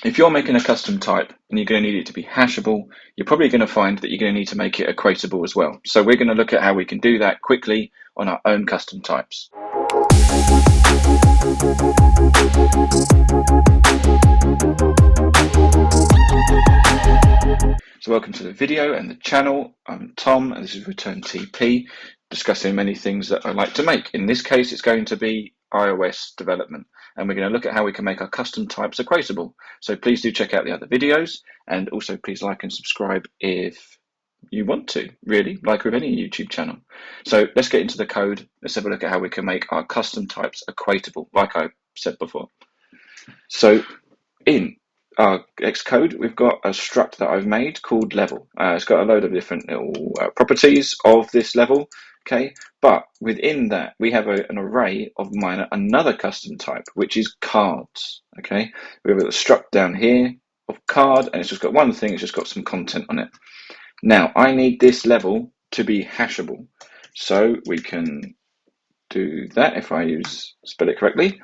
If you're making a custom type and you're going to need it to be hashable, you're probably going to find that you're going to need to make it equatable as well. So we're going to look at how we can do that quickly on our own custom types. So welcome to the video and the channel. I'm Tom and this is Return TP, discussing many things that I like to make. In this case, it's going to be iOS development, and we're going to look at how we can make our custom types equatable. So please do check out the other videos, and also please like and subscribe if you want to, really, like with any YouTube channel. So let's get into the code. Let's have a look at how we can make our custom types equatable, like I said before. So in our Xcode, we've got a struct that I've made called level. It's got a load of different little properties of this level, okay? But within that, we have an array of another custom type, which is cards, okay? We have a struct down here of card, and it's just got one thing, it's just got some content on it. Now, I need this level to be hashable. So we can do that if I spell it correctly.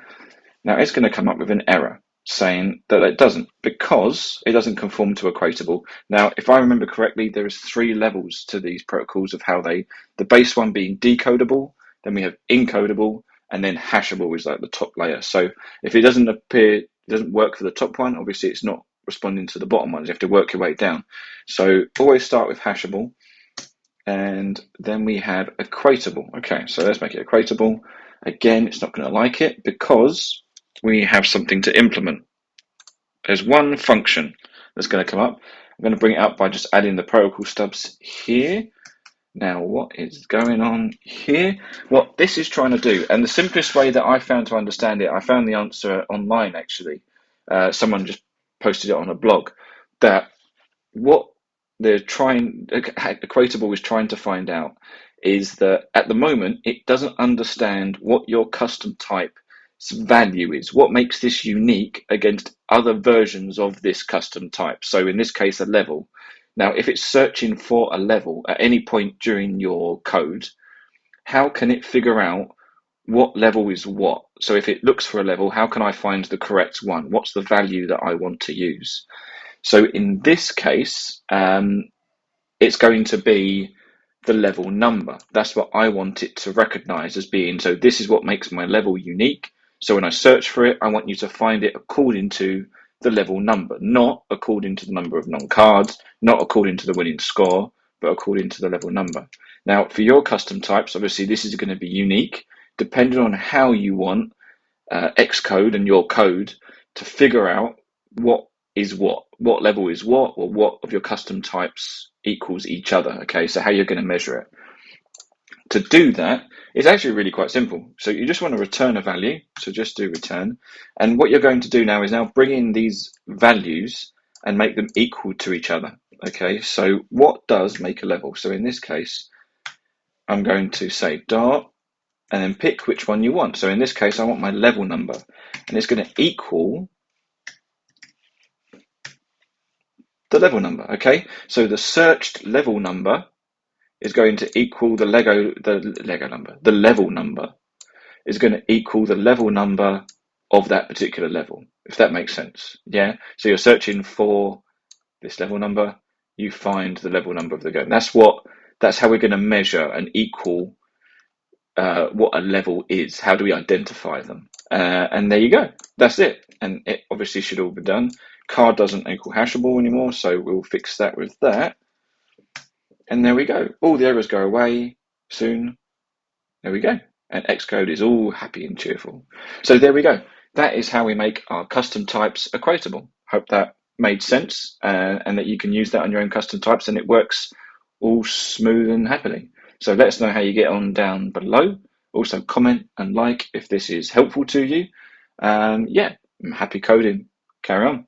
Now, it's going to come up with an error saying that it doesn't, because it doesn't conform to equatable. Now, if I remember correctly, there is 3 levels to these protocols of how the base one being decodable, then we have encodable, and then hashable is like the top layer. So if it doesn't work for the top one, obviously it's not responding to the bottom ones. You have to work your way down. So always start with hashable, and then we have equatable. Okay, so let's make it equatable. Again, it's not going to like it because we have something to implement. There's one function that's going to come up. I'm going to bring it up by just adding the protocol stubs here. Now, what is going on here? What this is trying to do, and the simplest way that I found to understand it, I found the answer online actually. Someone just posted it on a blog, that what Equatable is trying to find out is that at the moment, it doesn't understand what your custom type value is, what makes this unique against other versions of this custom type. So in this case, a level. Now, if it's searching for a level at any point during your code, how can it figure out what level is what? So if it looks for a level, how can I find the correct one? What's the value that I want to use? So in this case, it's going to be the level number. That's what I want it to recognize as being. So this is what makes my level unique. So when I search for it, I want you to find it according to the level number, not according to the number of non-cards, not according to the winning score, but according to the level number. Now, for your custom types, obviously this is going to be unique, depending on how you want Xcode and your code to figure out what level is what, or what of your custom types equals each other. Okay, so how you're going to measure it. To do that, it's actually really quite simple. So you just want to return a value. So just do return. And what you're going to do now is bring in these values and make them equal to each other. Okay, so what does make a level? So in this case, I'm going to say dart and then pick which one you want. So in this case, I want my level number, and it's going to equal the level number. Okay, so the searched level number is going to equal the level number is going to equal the level number of that particular level, if that makes sense. Yeah, so you're searching for this level number, you find the level number of the game. That's how we're going to measure and equal what a level is. How do we identify them? And there you go, that's it. And it obviously should all be done. Card doesn't equal hashable anymore, so we'll fix that with that. And there we go. All the errors go away soon. There we go. And Xcode is all happy and cheerful. So there we go. That is how we make our custom types equatable. Hope that made sense, and that you can use that on your own custom types and it works all smooth and happily. So let us know how you get on down below. Also comment and like if this is helpful to you. Yeah, happy coding. Carry on.